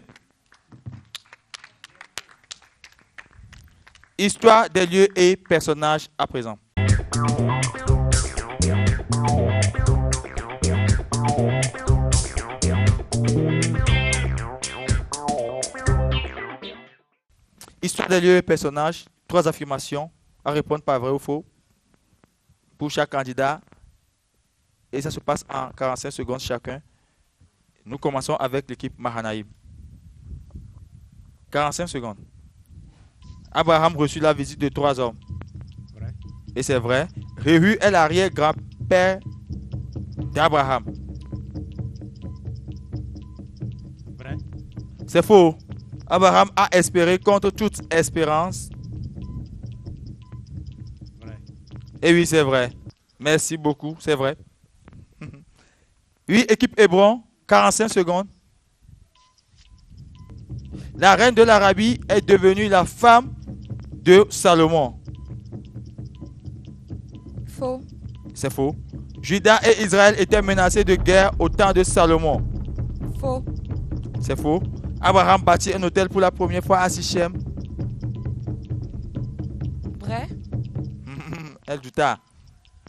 Histoire des lieux et personnages à présent. Histoire des lieux et personnages, 3 affirmations à répondre par vrai ou faux pour chaque candidat. Et ça se passe en 45 secondes chacun. Nous commençons avec l'équipe Mahanaïm. 45 secondes. Abraham reçut la visite de 3 hommes. Vrai. Et c'est vrai. Réhu est l'arrière-grand-père d'Abraham. Vrai. C'est faux. Abraham a espéré contre toute espérance. Vrai. Et oui, c'est vrai. Merci beaucoup, c'est vrai. Oui, équipe Hébron, 45 secondes. La reine de l'Arabie est devenue la femme de Salomon. Faux. C'est faux. Juda et Israël étaient menacés de guerre au temps de Salomon. Faux. C'est faux. Abraham bâtit un hôtel pour la première fois à Sichem. Vrai. Elle douta.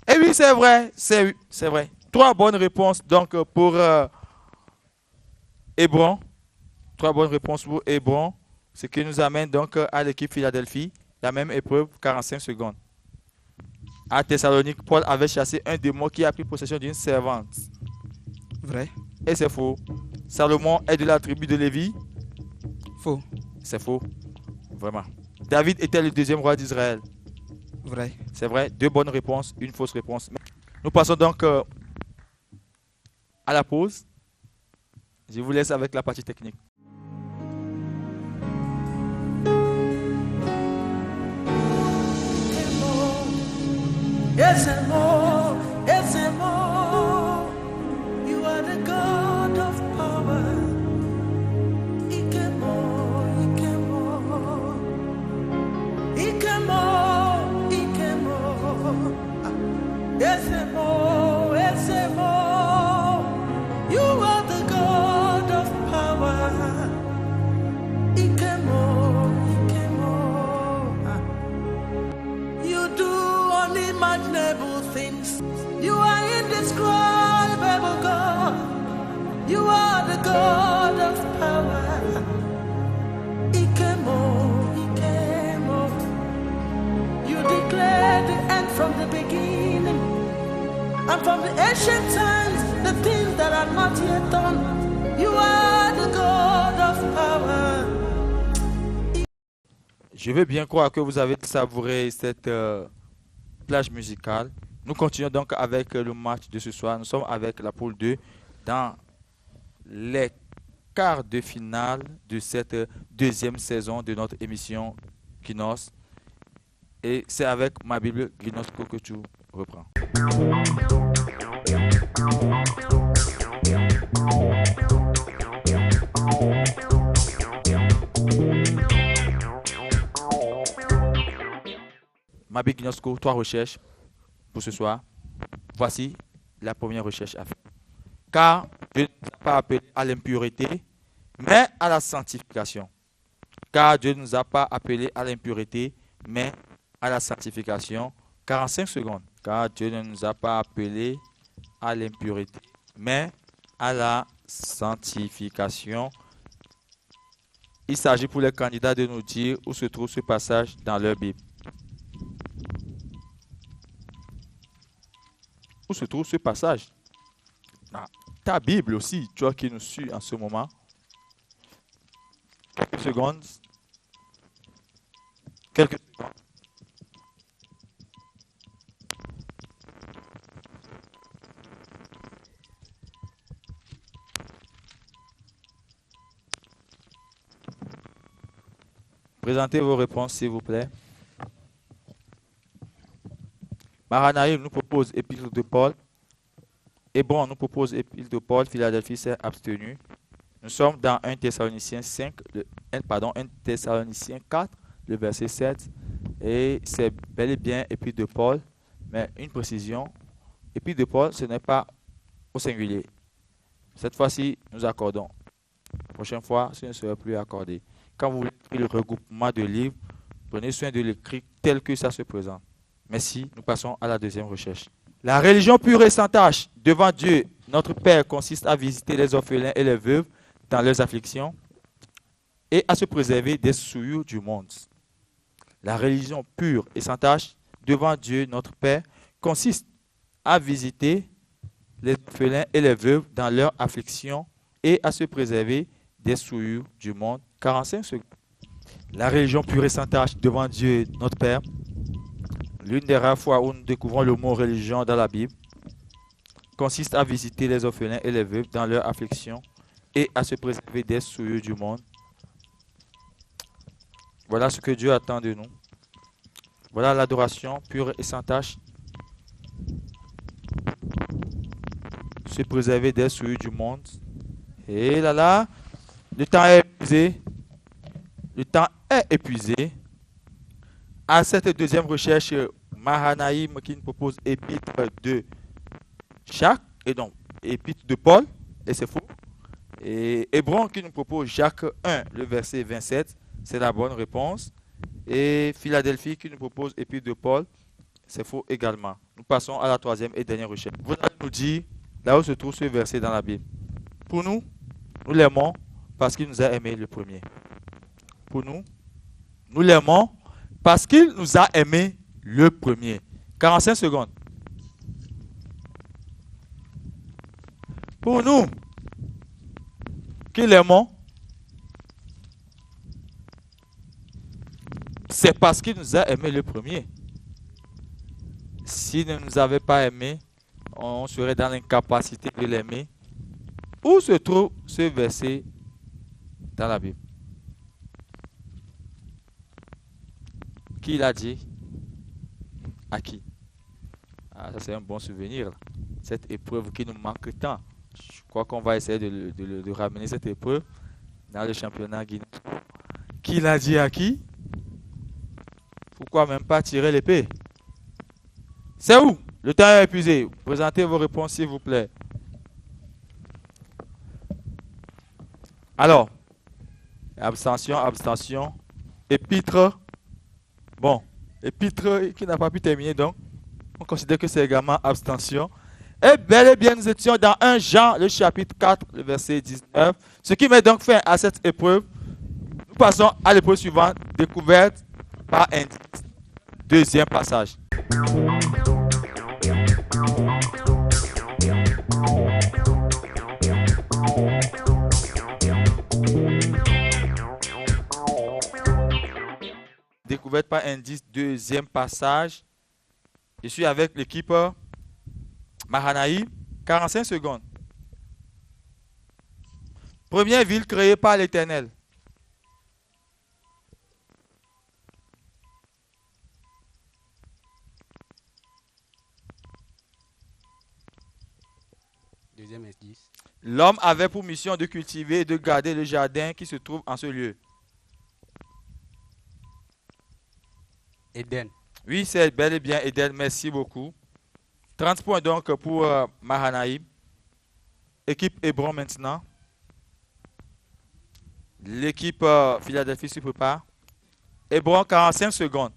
Et oui, c'est vrai. C'est vrai. 3 bonnes réponses donc pour Hébron. 3 bonnes réponses pour Hébron. Ce qui nous amène donc à l'équipe Philadelphie. La même épreuve, 45 secondes. À Thessalonique, Paul avait chassé un démon qui a pris possession d'une servante. Vrai. Et c'est faux. Salomon est de la tribu de Lévi. Faux. C'est faux. Vraiment. David était le 2e roi d'Israël. Vrai. C'est vrai. 2 bonnes réponses, 1 fausse réponse. Nous passons donc à la pause. Je vous laisse avec la partie technique. Yes and more, yes and more. You are the God of power. Ikemo, Ikemo, Ikemo, Ikemo. Yes and more, yes and more. You are the God of power. Ikemo, Ikemo. You do unimaginable things. You are indescribable, God. You are the God of power. Ikemo, Ikemo. You declared the end from the beginning, and from the ancient times, the things that are not yet done. You are the God of power. Je veux bien croire que vous avez savouré cette plage musicale. Nous continuons donc avec le match de ce soir. Nous sommes avec la poule 2 dans les quarts de finale de cette deuxième saison de notre émission Guinos. Et c'est avec ma Bible Guinos que tu reprends. Mabi Gnosco, 3 recherches pour ce soir. Voici la première recherche à faire. Car Dieu ne nous a pas appelés à l'impureté, mais à la sanctification. Car Dieu ne nous a pas appelés à l'impureté, mais à la sanctification. 45 secondes. Car Dieu ne nous a pas appelés à l'impureté, mais à la sanctification. Il s'agit pour les candidats de nous dire où se trouve ce passage dans leur Bible. Où se trouve ce passage? Dans ta Bible aussi, toi qui nous suis en ce moment. Quelques secondes. Quelques secondes. Présentez vos réponses, s'il vous plaît. Mahanaïm nous propose Épître de Paul. Hébron nous propose Épître de Paul. Philadelphie s'est abstenu. Nous sommes dans 1 Thessaloniciens 4, le verset 7. Et c'est bel et bien Épître de Paul. Mais une précision, Épître de Paul, ce n'est pas au singulier. Cette fois-ci, nous accordons. La prochaine fois, ce ne sera plus accordé. Quand vous voulez écrire le regroupement de livres, prenez soin de l'écrire tel que ça se présente. Merci, nous passons à la deuxième recherche. La religion pure et sans tache devant Dieu, notre Père, consiste à visiter les orphelins et les veuves dans leurs afflictions et à se préserver des souillures du monde. La religion pure et sans tache devant Dieu, notre Père, consiste à visiter les orphelins et les veuves dans leurs afflictions et à se préserver des souillures du monde. 45 secondes. La religion pure et sans tache devant Dieu, notre Père. L'une des rares fois où nous découvrons le mot religion dans la Bible consiste à visiter les orphelins et les veuves dans leur affliction et à se préserver des souillures du monde. Voilà ce que Dieu attend de nous. Voilà l'adoration pure et sans tache. Se préserver des souillures du monde. Et là, le temps est épuisé. Le temps est épuisé. À cette deuxième recherche, Mahanaïm qui nous propose Épître de Jacques, et donc Épître de Paul, et c'est faux. Et Hébron qui nous propose Jacques 1, le verset 27, c'est la bonne réponse. Et Philadelphie qui nous propose Épître de Paul, c'est faux également. Nous passons à la troisième et dernière recherche. Vous allez nous dire là où se trouve ce verset dans la Bible. Pour nous, nous l'aimons parce qu'il nous a aimés le premier. Pour nous, nous l'aimons parce qu'il nous a aimés le premier. 45 secondes. Pour nous, qui l'aimons, c'est parce qu'il nous a aimés le premier. S'il ne nous avait pas aimés, on serait dans l'incapacité de l'aimer. Où se trouve ce verset dans la Bible? Qui l'a dit? À qui? Ah, ça c'est un bon souvenir, là. Cette épreuve qui nous manque tant. Je crois qu'on va essayer de ramener cette épreuve dans le championnat guinéen. Qui l'a dit à qui? Pourquoi même pas tirer l'épée? C'est où? Le temps est épuisé. Présentez vos réponses s'il vous plaît. Alors, abstention, abstention. Épître. Bon, épître qui n'a pas pu terminer donc. On considère que c'est également abstention. Et bel et bien, nous étions dans 1 Jean, le chapitre 4, le verset 19. Ce qui met donc fin à cette épreuve. Nous passons à l'épreuve suivante, découverte par indice. Deuxième passage. Découverte par indice, deuxième passage. Je suis avec l'équipe Mahanaïm, 45 secondes. Première ville créée par l'Éternel. Deuxième indice. L'homme avait pour mission de cultiver et de garder le jardin qui se trouve en ce lieu. Éden. Oui, c'est bel et bien Éden. Merci beaucoup. 30 points donc pour Mahanaïm. Équipe Hébron maintenant. L'équipe Philadelphie se prépare. Hébron, 45 secondes.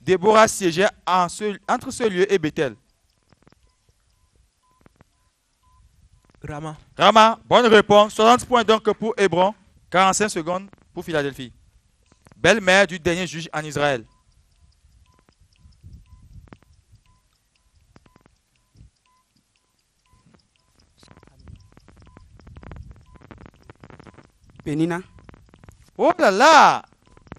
Déborah siégeait entre ce lieu et Bethel. Rama. Rama, bonne réponse. 60 points donc pour Hébron. 45 secondes pour Philadelphie. Belle-mère du dernier juge en Israël. Pénina. Oh là là!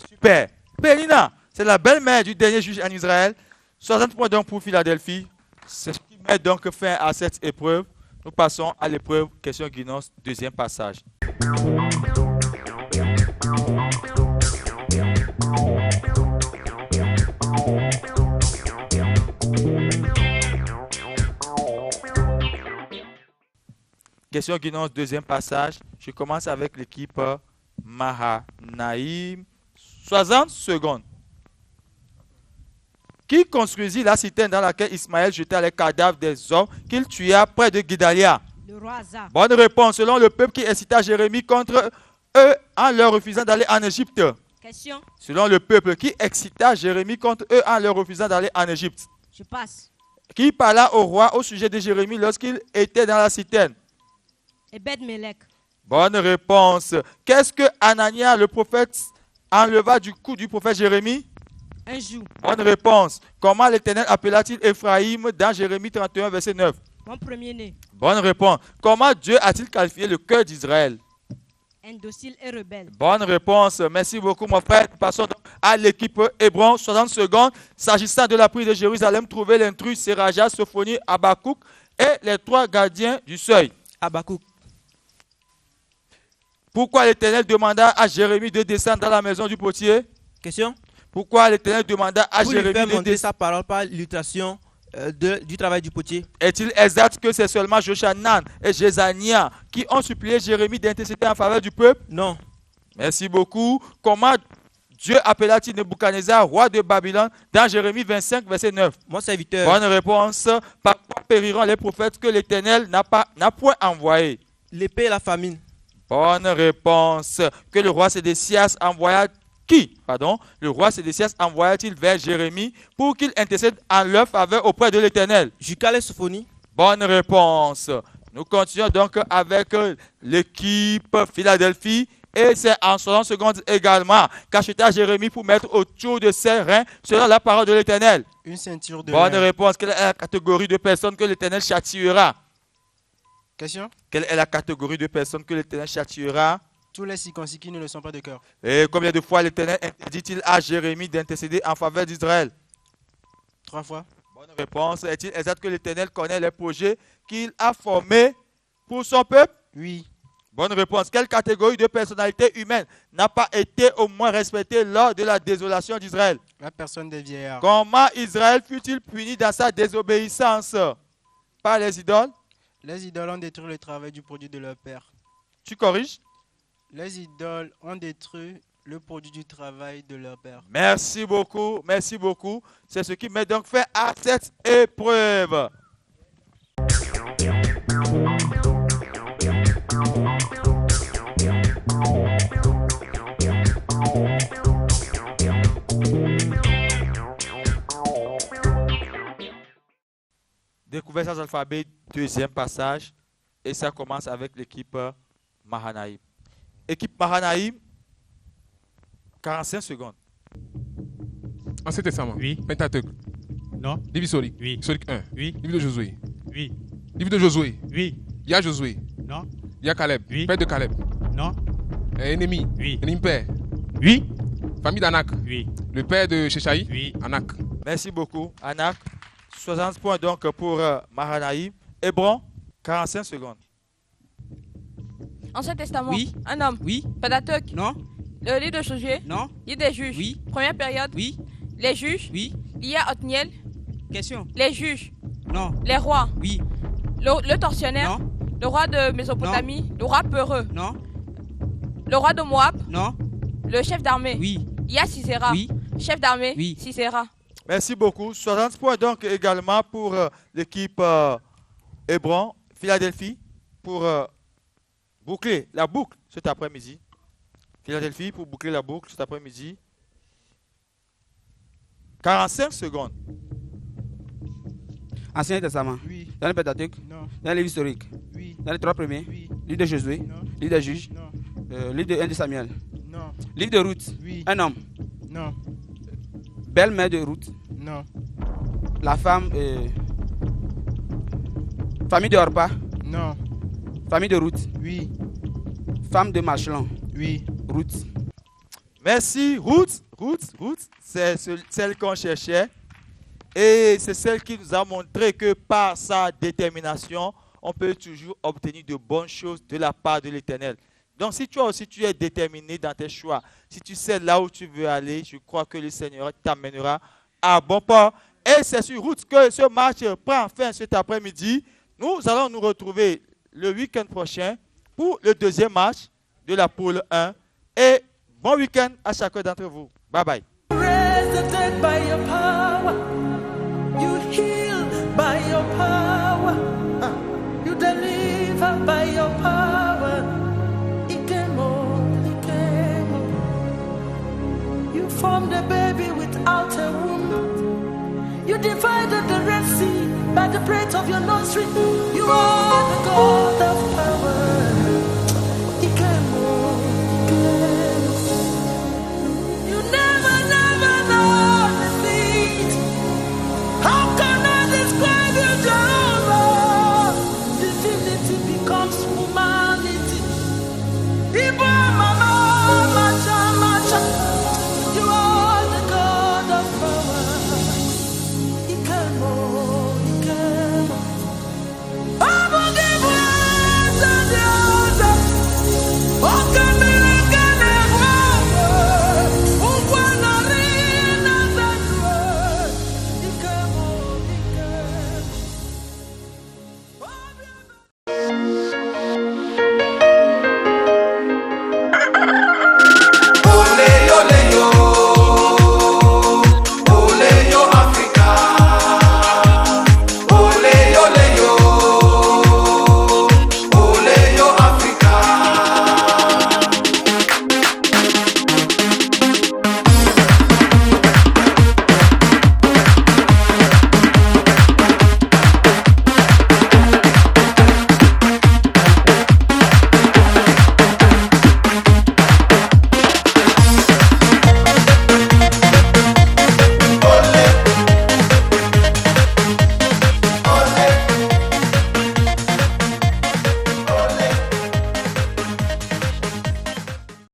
Super! Pénina, c'est la belle-mère du dernier juge en Israël. 60 points donc pour Philadelphie. C'est ce qui met donc fin à cette épreuve. Nous passons à l'épreuve question Guinos, deuxième passage. Question Guinos, deuxième passage. Je commence avec l'équipe Mahanaïm. 60 secondes. Qui construisit la citerne dans laquelle Ismaël jeta les cadavres des hommes qu'il tua près de Guidalia? Le roi Asa. Bonne réponse. Selon le peuple qui incita Jérémie contre eux en leur refusant d'aller en Égypte. Question. Selon le peuple qui excita Jérémie contre eux en leur refusant d'aller en Égypte. Je passe. Qui parla au roi au sujet de Jérémie lorsqu'il était dans la citerne? Ebed-Melech. Bonne réponse. Qu'est-ce que Anania, le prophète, enleva du cou du prophète Jérémie? Un joug. Bonne réponse. Comment l'Éternel appela-t-il Ephraïm dans Jérémie 31, verset 9? Mon premier-né. Bonne réponse. Comment Dieu a-t-il qualifié le cœur d'Israël? Indocile et rebelle. Bonne réponse. Merci beaucoup, mon frère. Passons donc à l'équipe Hébron. 60 secondes. S'agissant de la prise de Jérusalem, trouver l'intrus, Séraja, Sophonie, Habakkuk et les trois gardiens du seuil. Habakkuk. Pourquoi l'Éternel demanda à Jérémie de descendre dans la maison du potier? Question. Pourquoi l'Éternel demanda à Pour lui Jérémie faire de monter descendre? sa parole par l'illustration du travail du potier. Est-il exact que c'est seulement Joshanan et Jézania qui ont supplié Jérémie d'intercéder en faveur du peuple? Non. Merci beaucoup. Comment Dieu appela-t-il Nebuchadnezzar, roi de Babylone, dans Jérémie 25, verset 9? Mon serviteur. Bonne réponse. Par quoi périront les prophètes que l'Éternel n'a point envoyés? L'épée et la famine. Bonne réponse. Que le roi Sédécias envoya qui? Pardon. Le roi Sédécias envoya-t-il vers Jérémie pour qu'il intercède en leur faveur auprès de l'Éternel? Jucal et Sophonie. Bonne réponse. Nous continuons donc avec l'équipe Philadelphie. Et c'est en 60 secondes également qu'acheta Jérémie pour mettre autour de ses reins selon la parole de l'Éternel. Une ceinture de Bonne reins. réponse. Quelle est la catégorie de personnes que l'Éternel châtiera? Question. Quelle est la catégorie de personnes que l'Éternel châtiera? Tous les circoncis qui ne le sont pas de cœur. Et combien de fois l'Éternel interdit-il à Jérémie d'intercéder en faveur d'Israël? 3 fois. Bonne réponse. Est-il exact que l'Éternel connaît les projets qu'il a formés pour son peuple? Oui. Bonne réponse. Quelle catégorie de personnalité humaine n'a pas été au moins respectée lors de la désolation d'Israël? La personne des vieillards. Comment Israël fut-il puni dans sa désobéissance? Par les idoles? Les idoles ont détruit le travail du produit de leur père. Tu corriges? Les idoles ont détruit le produit du travail de leur père. Merci beaucoup, merci beaucoup. C'est ce qui met donc fin à cette épreuve. Découvert sans alphabet, deuxième passage. Et ça commence avec l'équipe Mahanaïm. Équipe Mahanaïm, 45 secondes. Ancien Testament. Oui. Pentateuque. Non. Livre historique. Oui. Historique 1. Oui. Livre de Josué. Oui. Livre de Josué. Oui. Il y a Josué. Non. Il y a Caleb. Oui. Père de Caleb. Non. Ennemi. Oui. Ennemi père. Oui. Famille d'Anak. Oui. Le père de Sheshaï. Oui. Anak. Merci beaucoup, Anak. 60 points donc pour Mahanaïm. Hébron, 45 secondes. Ancien Testament. Oui. Un homme. Oui. Pentateuque. Non. Le livre de Josué. Non. Livre des juges. Oui. Première période. Oui. Les juges. Oui. Lia Othniel. Question. Les juges. Non. Les rois. Oui. Le tortionnaire. Non. Le roi de Mésopotamie. Le roi peureux. Non. Le roi de Moab. Non. Le chef d'armée. Oui. Lia Sisera. Oui. Chef d'armée. Oui. Sisera. Merci beaucoup. 60 points donc également pour l'équipe Hébron, Philadelphie, pour boucler la boucle cet après-midi. Philadelphie pour boucler la boucle cet après-midi. 45 secondes. Ancien Testament. Oui. Dans le Pentateuque. Non. Dans le livre historique. Oui. Dans les trois premiers. Oui. Livre de Josué. Non. Livre des juges. Non. Livre de 1 de Samuel. Non. Livre de Ruth. Oui. Un homme. Non. Belle-mère de Ruth. Non. La femme. Famille de Orpa. Non. Famille de Ruth. Oui. Femme de Machlon. Oui. Ruth. Merci, Ruth. C'est celle qu'on cherchait. Et c'est celle qui nous a montré que par sa détermination, on peut toujours obtenir de bonnes choses de la part de l'Éternel. Donc si toi aussi tu es déterminé dans tes choix, si tu sais là où tu veux aller, je crois que le Seigneur t'amènera à bon port. Et c'est sur route que ce match prend fin cet après-midi. Nous allons nous retrouver le week-end prochain pour le deuxième match de la poule 1. Et bon week-end à chacun d'entre vous. Bye bye. Raise the dead by your power. You heal by your power. You deliver by your power. Ikemo. You formed a baby without a womb. You divided the Red Sea by the breath of your nostril. You are the God of power.